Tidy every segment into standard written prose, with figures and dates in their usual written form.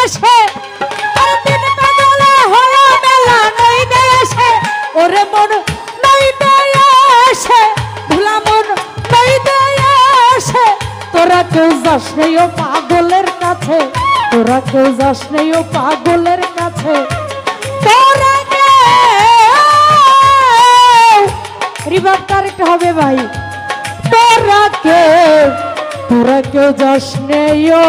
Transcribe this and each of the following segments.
দেশে দিন পাগলে হলো মেলা নই দেশে ওরে মন নই দেশে ভোলা মন নই দেশে তোরা কেউ যাস নেই ও পাগলের কাছে তোরা কেউ যাস নেই ও পাগলের কাছে তোরা রিভাবটা আরেকটা হবে ভাই তোরা কেউ যাস নেই ও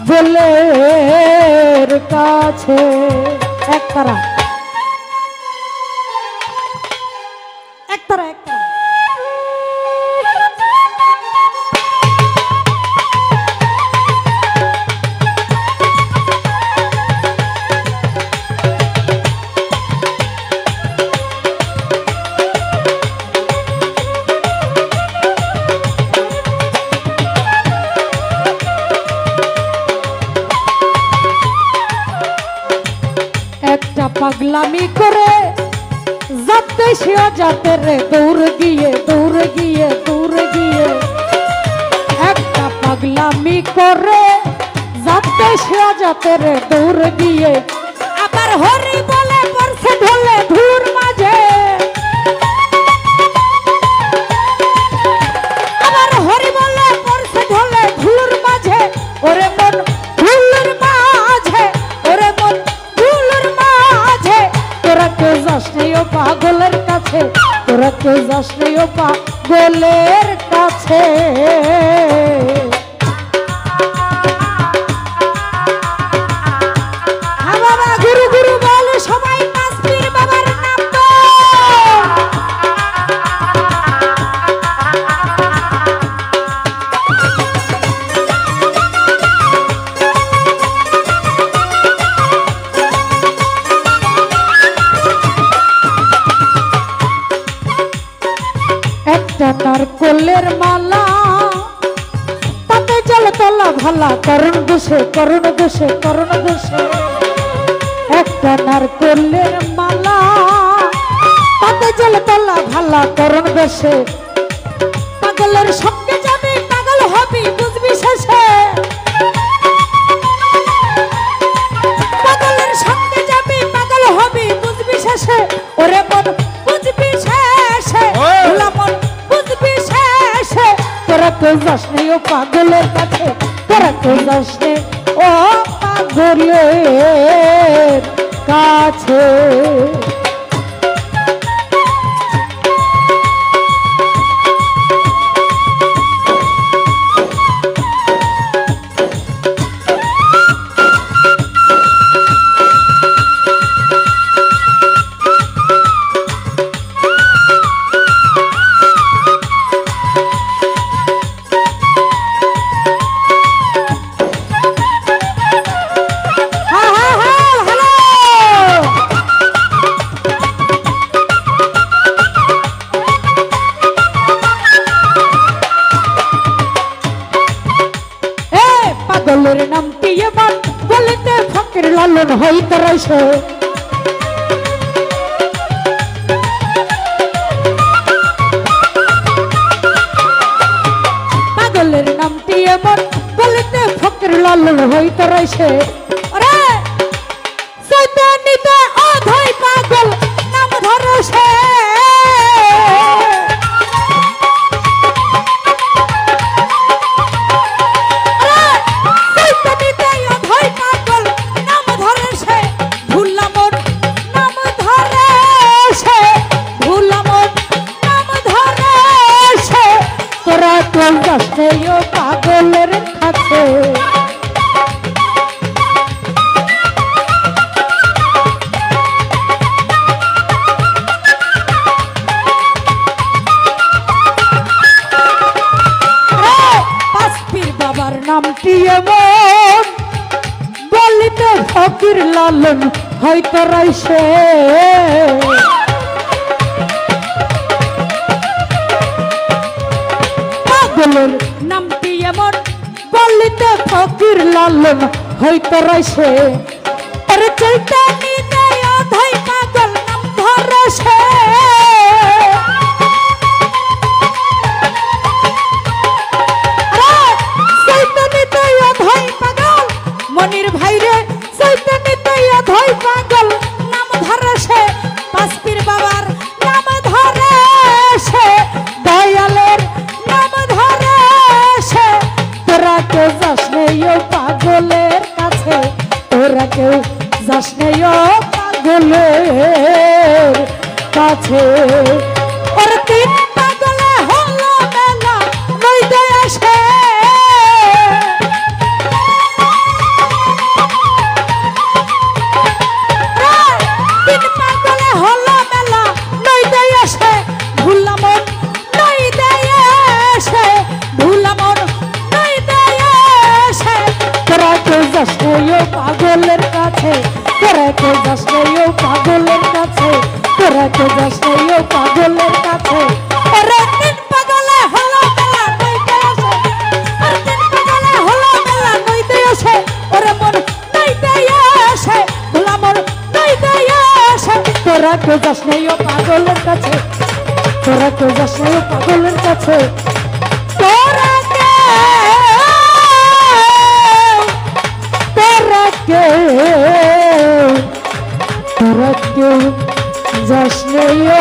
পাগলের কাছে একতারা একতারা একতারা পাগলামি করে যাতে শিয়া যাতে রে দৌড় গিয়ে একটা পাগলামি করে যাতে শিয়া যাতে রে দৌড় গিয়ে আবার হরি বলে পড়ছে ঢলে ধুর মাঝে আবার হরি বলে পড়ছে ঢলে ধুর মাঝে ওরে মন ধুলুর মাঝে ওরে মন যাস নেই ও পাগলের কাছে তোরা কেউ যাস নেই ও পাগলের কাছে বাবা গুরু গুরু বলে সবাই পাঁচ পীর বাবার নাম তো নারকলের মালা তাতে জল তলা ভালা করুণ দোষে একটা নারকলের মালা তাতে জল তলা ভালা করুণ দোষে পাগলের সঙ্গে যাবি পাগল হবি বুঝবি শেষে পাগলের সঙ্গে যাবি পাগল হবি বুঝবি শেষে ওরে মন বুঝবি শেষে ভোলা মন তোরা কেউ যাস নেই ও পাগলের কাছে তোরা কেউ যাস নেই ও পাগলের কাছে পাগলের নামটি এমন বলিতে ফকির লালন হইতে রয়েছে পাগলের নামটি এমন বলিতে ফকির লালন হইতে রয়েছে ওরে চৈতন্যতে অধৈ পাগল নাম ধরছে পাগলের কাছে পাঁচ পীর বাবার নামটি এমন বলিতে ফকির লালন হয়তো রয়েছে পাগলের নামটি এমন বলিতে ফকির লালন হইতে রয়েছে আরে চৈতন্যতে অধৈ পাগল নাম ধরছে মনির ভাইরে চাইতে নিতাইয়া ধই পাগল নাম ধরে সে পাঁচপীর বাবার নাম ধরে সে দয়ালের নাম ধরে সে তোরা কেউ যাস নেই ও পাগলের কাছে তোরা কেউ যাস নেই ও পাগলের কাছে ওর তিন পাগলে হলো মেলা নইতে আসে তিন পাগলে হলো মেলা নইতে আসে ভুলামন নইতে আসে ভুলামন নইতে আসে তোরা কেউ যাস নেই ও পাগলের কাছে তোরা কেউ যাস নেই ও পাগলের কাছে তোরা কেউ যাস নেই ও পাগলের কাছে ওরে তিন পাগলে হলো মেলা নইতে আসে আর তিন পাগলে হলো মেলা নইতে আসে ওরে মন নইতে আসে ভুলামন নইতে আসে তোরা কেউ যাস নেই ও পাগলের কাছে তোরা কেউ যাস নেই ও পাগলের কাছে তোরা কেউ যাস নেই ও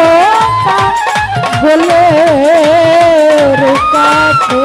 পাগলের কাছে।